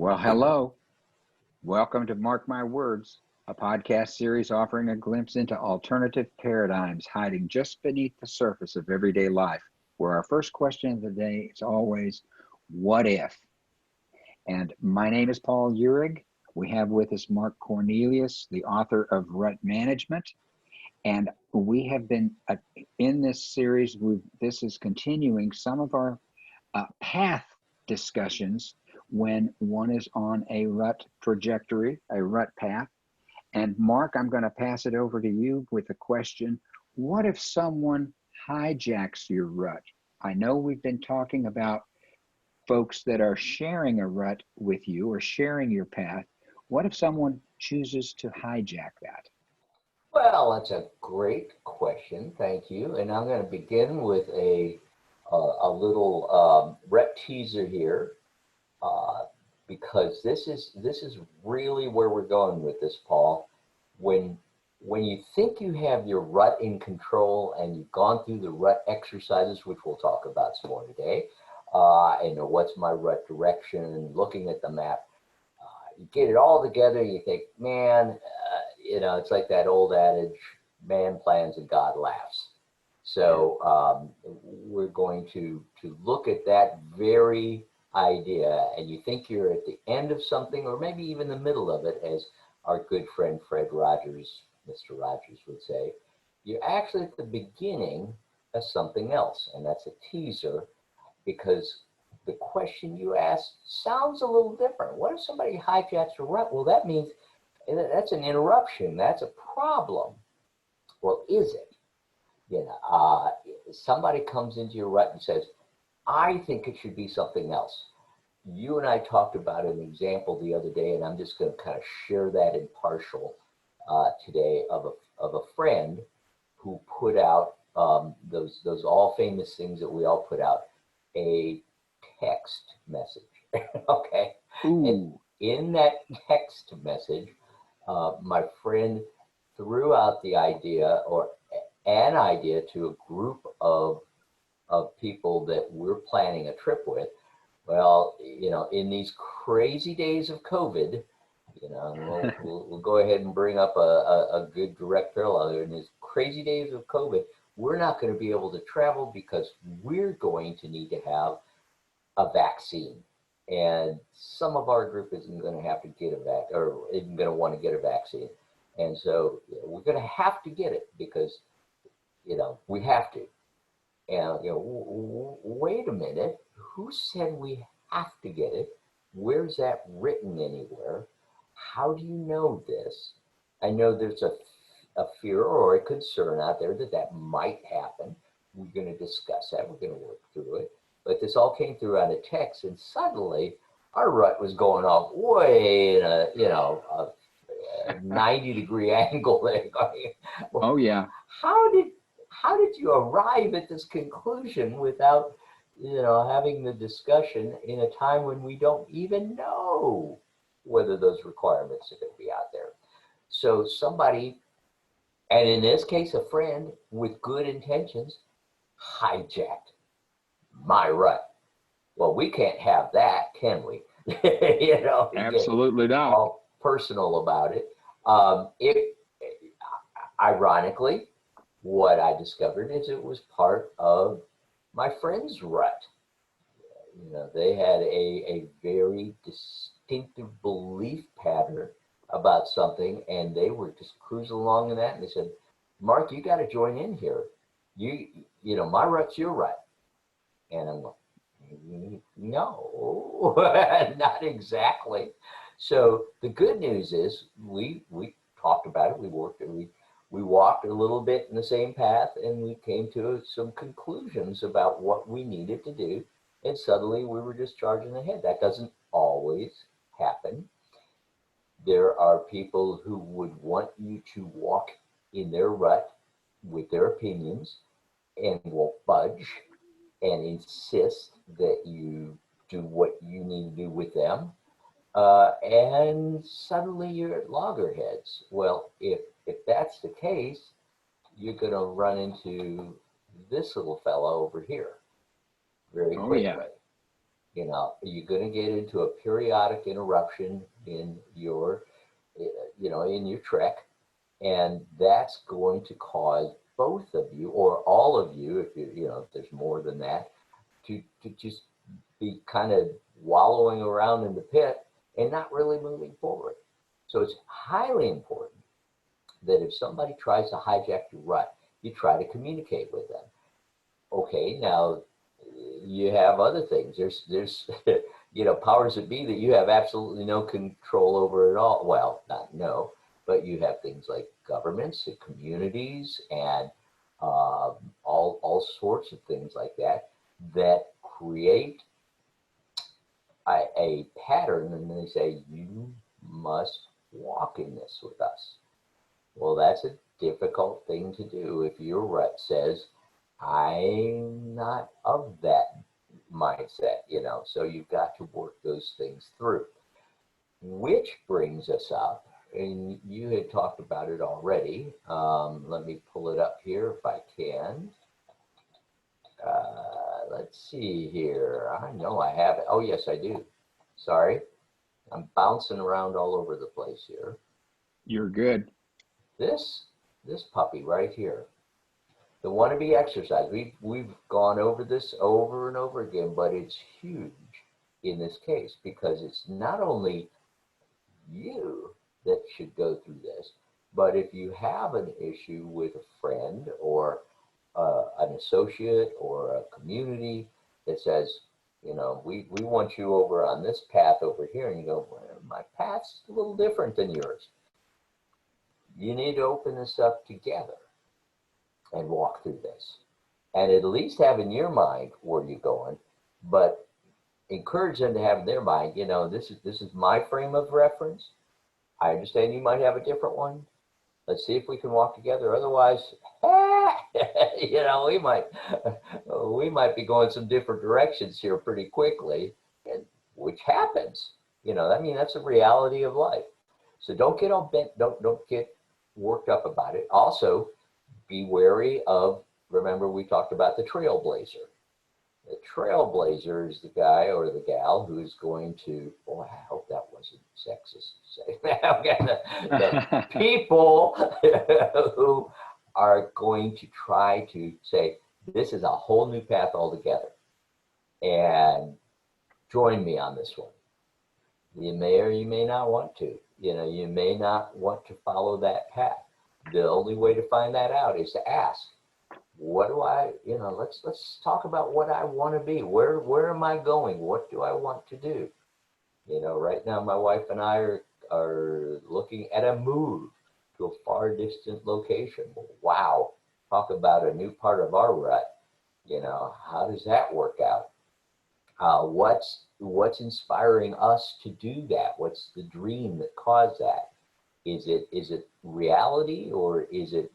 Well, hello. Welcome to Mark My Words, a podcast series offering a glimpse into alternative paradigms hiding just beneath the surface of everyday life, where our first question of the day is always, what if? And my name is Paul Uhrig. We have with us Mark Cornelius, the author of Rut Management. And we have been, in this series, this is continuing some of our path discussions when one is on a rut trajectory, a rut path. And Mark, I'm going to pass it over to you with a question. What if someone hijacks your rut? I know we've been talking about folks that are sharing a rut with you or sharing your path. What if someone chooses to hijack that? Well, that's a great question. Thank you. And I'm going to begin with a little rut teaser here, because this is really where we're going with this, Paul. When you think you have your rut in control and you've gone through the rut exercises, which we'll talk about some more today, and what's my rut direction, looking at the map, you get it all together, you think, man, it's like that old adage, man plans and God laughs. So we're going to look at that very idea, and you think you're at the end of something, or maybe even the middle of it, as our good friend Fred Rogers, Mr. Rogers would say. You're actually at the beginning of something else, and that's a teaser, because the question you asked sounds a little different. What if somebody hijacks a rut? Well, that means that's an interruption. That's a problem. Well, is it? Somebody comes into your rut and says, I think it should be something else. You and I talked about an example the other day, and I'm just going to kind of share that in partial today of a friend who put out those all famous things that we all put out, a text message. Okay. Ooh. And in that text message, my friend threw out the idea, or an idea, to a group of people that we're planning a trip with. Well, in these crazy days of COVID, we'll go ahead and bring up a good direct parallel here. In these crazy days of COVID, we're not going to be able to travel because we're going to need to have a vaccine. And some of our group isn't going to have to get or isn't going to want to get a vaccine. And so we're going to have to get it because, we have to. And, wait a minute, who said we have to get it? Where's that written anywhere? How do you know this? I know there's a fear or a concern out there that might happen. We're going to discuss that. We're going to work through it. But this all came through on a text, and suddenly our rut was going off way in a 90-degree angle there. Oh yeah. How did you arrive at this conclusion without having the discussion in a time when we don't even know whether those requirements are going to be out there? So somebody, and in this case a friend with good intentions, hijacked my rut. Well, we can't have that, can we? Absolutely not. All personal about it. Ironically, what I discovered is it was part of my friend's rut. They had a very distinctive belief pattern about something, and they were just cruising along in that, and they said, Mark, you got to join in here. My rut's your rut. And I'm like, no, not exactly. So the good news is we talked about it. We walked a little bit in the same path, and we came to some conclusions about what we needed to do. And suddenly we were just charging ahead. That doesn't always happen. There are people who would want you to walk in their rut with their opinions and won't budge and insist that you do what you need to do with them. And suddenly you're at loggerheads. Well, if that's the case, you're going to run into this little fellow over here very quickly. Oh, yeah. You know, you're going to get into a periodic interruption in your, in your trek, and that's going to cause both of you or all of you, if if there's more than that, to just be kind of wallowing around in the pit and not really moving forward. So it's highly important that if somebody tries to hijack your rut, you try to communicate with them. Okay, now you have other things. There's powers that be that you have absolutely no control over at all. Well, not no, but you have things like governments and communities and all sorts of things like that that create a pattern, and they say you must walk in this with us. Well, that's a difficult thing to do if your rut says, I'm not of that mindset, so you've got to work those things through. Which brings us up, and you had talked about it already. Let me pull it up here if I can. Let's see here. I know I have it. Oh, yes, I do. Sorry. I'm bouncing around all over the place here. You're good. This puppy right here, the wannabe exercise. We've gone over this over and over again, but it's huge in this case because it's not only you that should go through this, but if you have an issue with a friend or an associate or a community that says, we want you over on this path over here, and you go, well, my path's a little different than yours. You need to open this up together and walk through this, and at least have in your mind where you're going, but encourage them to have in their mind, this is my frame of reference. I understand you might have a different one. Let's see if we can walk together. Otherwise, we might be going some different directions here pretty quickly, which happens. That's a reality of life. So don't get all bent. Don't get worked up about it. Also, be wary of. Remember, we talked about the trailblazer. The trailblazer is the guy or the gal who's going to. Boy, I hope that wasn't sexist. The people who are going to try to say, this is a whole new path altogether, and join me on this one. You may or you may not want to. You may not want to follow that path. The only way to find that out is to ask, what do I, let's talk about what I want to be. Where am I going? What do I want to do? Right now my wife and I are looking at a move to a far distant location. Wow. Talk about a new part of our rut. How does that work out? What's inspiring us to do that? What's the dream that caused that? Is it reality, or is it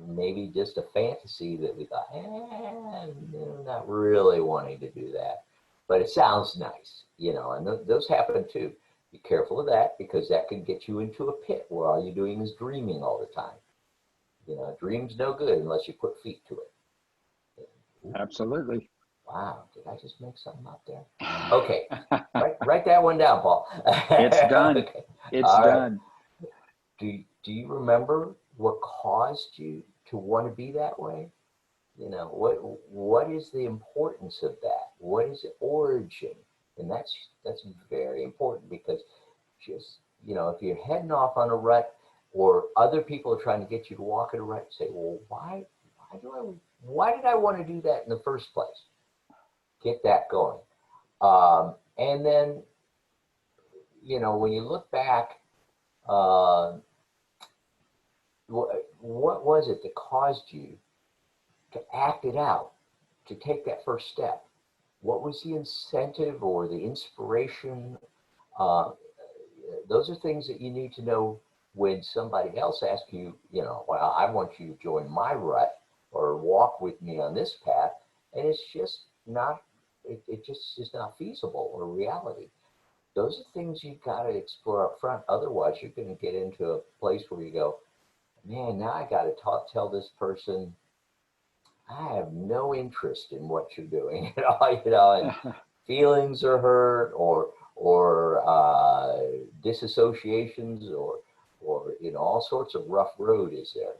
maybe just a fantasy that we thought, I'm not really wanting to do that, but it sounds nice, and those happen too. Be careful of that, because that can get you into a pit where all you're doing is dreaming all the time. Dream's no good unless you put feet to it. Ooh. Absolutely. Wow, did I just make something up there? Okay, write that one down, Paul. It's done. Okay. It's done. Do you remember what caused you to want to be that way? What is the importance of that? What is the origin? And that's very important, because just, if you're heading off on a rut, or other people are trying to get you to walk in a rut, say, well, why did I want to do that in the first place? Get that going. And then, when you look back, what was it that caused you to act it out, to take that first step? What was the incentive or the inspiration? Those are things that you need to know when somebody else asks you, well, I want you to join my rut or walk with me on this path. And it's just not, it just is not feasible or reality. Those are things you've got to explore up front. Otherwise, you're going to get into a place where you go, man, now I got to tell this person, I have no interest in what you're doing at all, and feelings are hurt, or disassociations, or all sorts of rough road is there.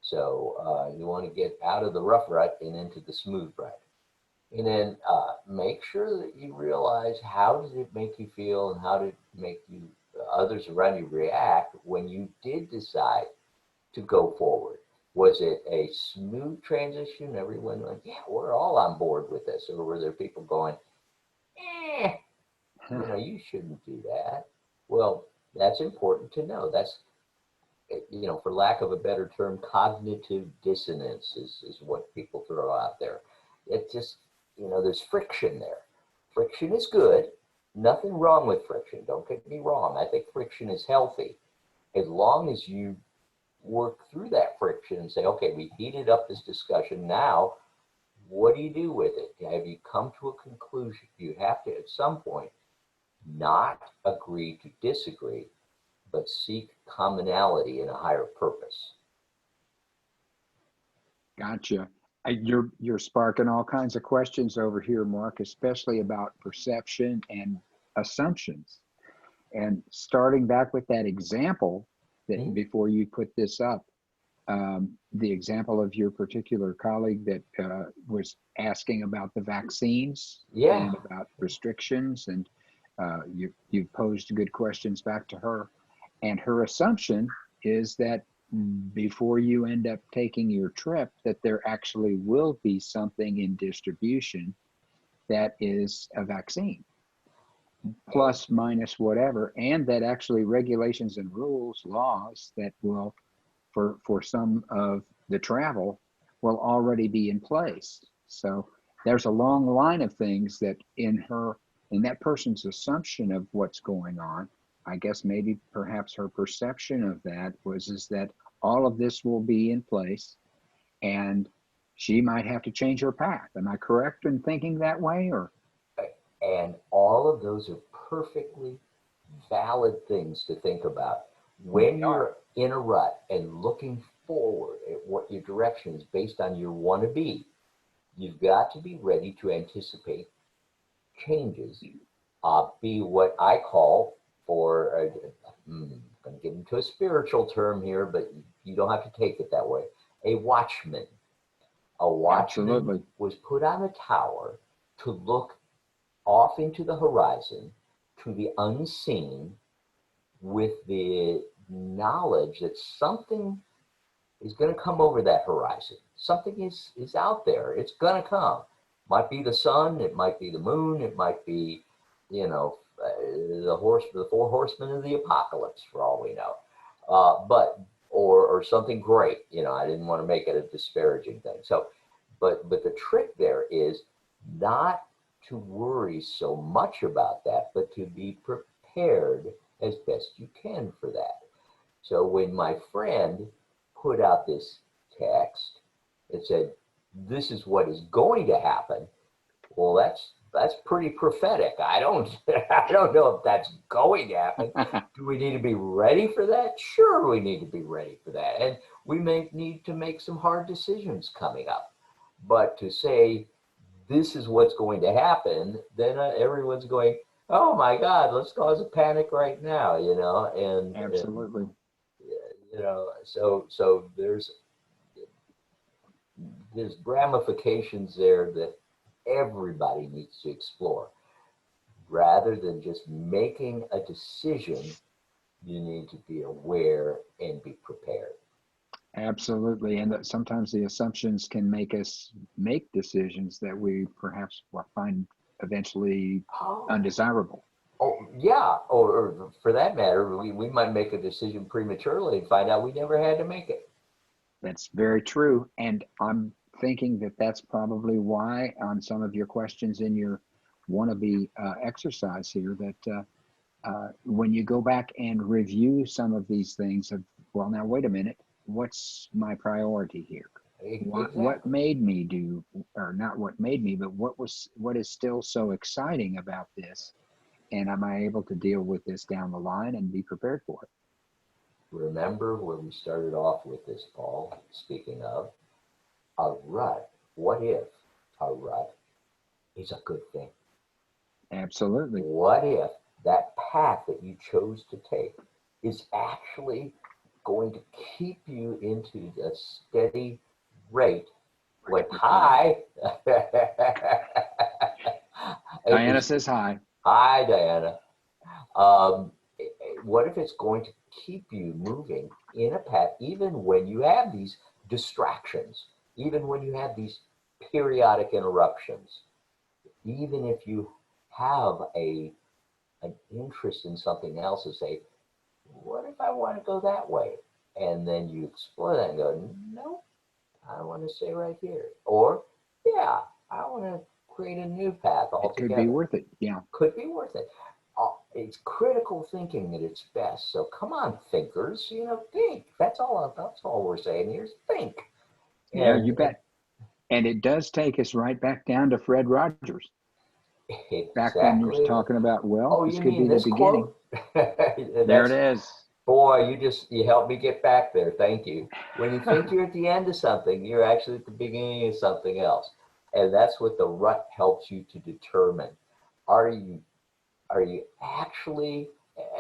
So you want to get out of the rough rut and into the smooth rut. And then make sure that you realize, how did it make you feel, and how did it make you, others around you, react when you did decide to go forward? Was it a smooth transition? Everyone went, yeah, we're all on board with this. Or were there people going, you shouldn't do that? Well, that's important to know. That's, for lack of a better term, cognitive dissonance is what people throw out there. It just, there's friction there. Friction is good. Nothing wrong with friction. Don't get me wrong. I think friction is healthy, as long as you work through that friction and say, okay, we heated up this discussion. Now, what do you do with it? Have you come to a conclusion? You have to, at some point, not agree to disagree, but seek commonality in a higher purpose. Gotcha. You're sparking all kinds of questions over here, Mark, especially about perception and assumptions. And starting back with that example that before you put this up, the example of your particular colleague that was asking about the vaccines and about restrictions, and you posed good questions back to her. And her assumption is that before you end up taking your trip, that there actually will be something in distribution that is a vaccine, plus minus whatever, and that actually regulations and rules, laws that will, for some of the travel, will already be in place. So there's a long line of things that in that person's assumption of what's going on, I guess maybe perhaps her perception of that is that all of this will be in place, and she might have to change her path. Am I correct in thinking that way? Or? And all of those are perfectly valid things to think about when you're in a rut and looking forward at what your direction is based on your wannabe. You've got to be ready to anticipate changes. Be what I call, I'm going to get into a spiritual term here, but you don't have to take it that way, a watchman. A watchman Absolutely. was put on a tower to look off into the horizon, to the unseen, with the knowledge that something is going to come over that horizon. Something is out there. It's going to come. Might be the sun. It might be the moon. It might be, the four horsemen of the apocalypse, for all we know. Or something great. I didn't want to make it a disparaging thing. So, but the trick there is not to worry so much about that, but to be prepared as best you can for that. So when my friend put out this text that said, this is what is going to happen, well, that's pretty prophetic. I don't know if that's going to happen. Do we need to be ready for that? Sure, we need to be ready for that. And we may need to make some hard decisions coming up. But to say, this is what's going to happen, then everyone's going, oh my God, let's cause a panic right now, and Absolutely. So there's ramifications there that everybody needs to explore. Rather than just making a decision, you need to be aware and be prepared. Absolutely. And that sometimes the assumptions can make us make decisions that we perhaps find eventually undesirable. Oh, yeah. Or for that matter, we might make a decision prematurely and find out we never had to make it. That's very true. And I'm thinking that that's probably why on some of your questions in your wannabe exercise here, that when you go back and review some of these things of, well, now, wait a minute, what's my priority here? Exactly. What made me do, or not what made me, but what is still so exciting about this? And am I able to deal with this down the line and be prepared for it? Remember where we started off with this, Paul, speaking of a rut. What if a rut is a good thing? Absolutely. What if that path that you chose to take is actually going to keep you into a steady rate when high? Diana says hi. Hi, Diana. Um, what if it's going to keep you moving in a path, even when you have these distractions, even when you have these periodic interruptions, even if you have an interest in something else and say, what if I want to go that way? And then you explore that and go, no, I want to stay right here. Or, yeah, I want to create a new path It could be altogether. worth it. Yeah. Could be worth it. It's critical thinking at its best. So come on, thinkers, think. That's all we're saying here is think. Yeah, And, you bet. And it does take us right back down to Fred Rogers. Back when you're exactly. talking about, well, Oh, this you could mean be the this beginning. quote? There it That's, is. boy, you helped me get back there. Thank you. When you think you're at the end of something, you're actually at the beginning of something else. And that's what the rut helps you to determine. Are you Are you actually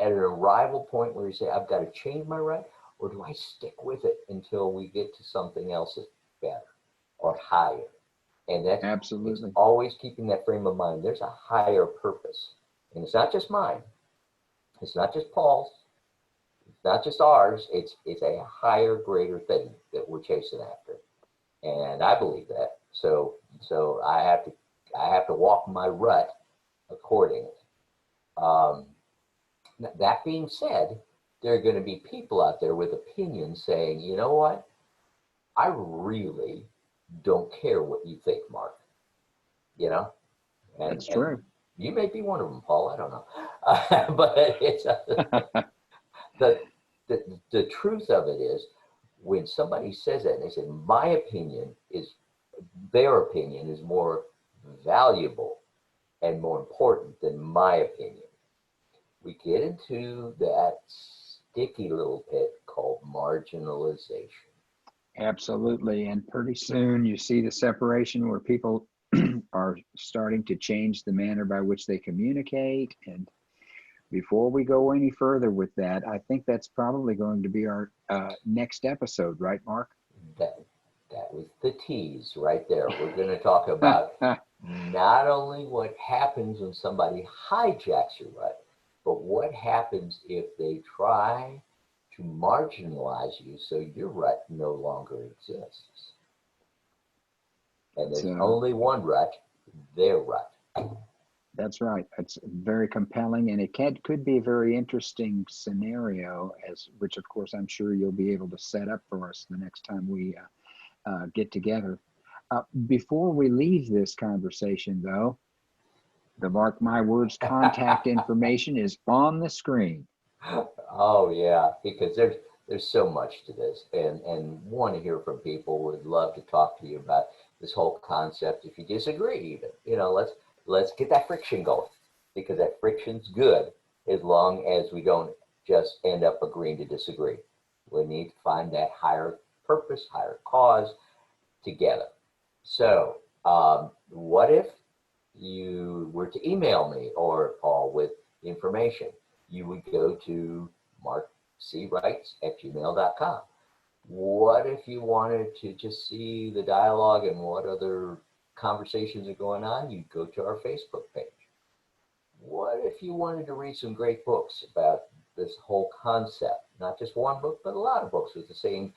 at an arrival point where you say, I've got to change my rut, or do I stick with it until we get to something else that's better or higher? And it's Absolutely. always keeping that frame of mind. There's a higher purpose. And it's not just mine. It's not just Paul's. It's not just ours. It's a higher, greater thing that we're chasing after. And I believe that. So I have to walk my rut accordingly. Um, That being said, there are going to be people out there with opinions saying, you know what? I really don't care what you think, Mark. You know, and That's and true. you may be one of them, Paul. I don't know, but it's the, the truth of it is when somebody says that and they say my opinion is their opinion is more valuable and more important than my opinion, we get into that sticky little pit called marginalization. Absolutely. And pretty soon you see the separation where people are starting to change the manner by which they communicate. And before we go any further with that, I think that's probably going to be our next episode, right, Mark? That that was the tease right there. We're going to talk about not only what happens when somebody hijacks your rut, but what happens if they try to marginalize you so your rut no longer exists. And there's So only one rut, their rut. that's right. That's very compelling, and it could be a very interesting scenario, as which, of course, I'm sure you'll be able to set up for us the next time we get together. Before we leave this conversation, though, the Mark My Words contact information is on the screen. Oh yeah, because there's so much to this, and want to hear from people. Would love to talk to you about this whole concept. If you disagree, even let's get that friction going, because that friction's good as long as we don't just end up agreeing to disagree. We need to find that higher purpose, higher cause together. So, what if you were to email me or Paul with information? You would go to markcwrights@gmail.com. What if you wanted to just see the dialogue and what other conversations are going on? You'd go to our Facebook page. What if you wanted to read some great books about this whole concept? Not just one book, but a lot of books with the same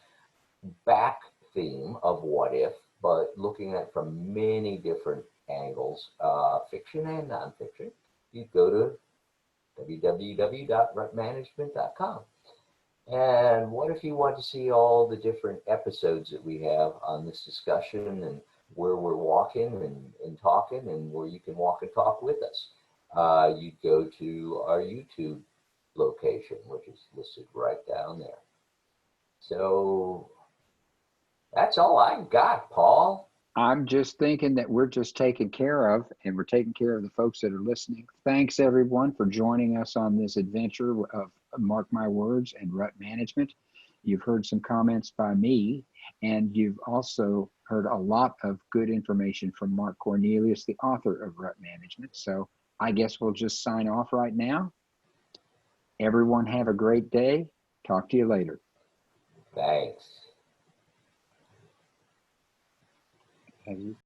back theme of what if, but looking at it from many different angles, fiction and nonfiction. You go to www.rutmanagement.com. And what if you want to see all the different episodes that we have on this discussion and where we're walking and talking and where you can walk and talk with us? You'd go to our YouTube location, which is listed right down there. So that's all I got, Paul. I'm just thinking that we're just taken care of, and we're taking care of the folks that are listening. Thanks, everyone, for joining us on this adventure of Mark My Words and Rut Management. You've heard some comments by me, and you've also heard a lot of good information from Mark Cornelius, the author of Rut Management. So I guess we'll just sign off right now. Everyone have a great day. Talk to you later. Thanks.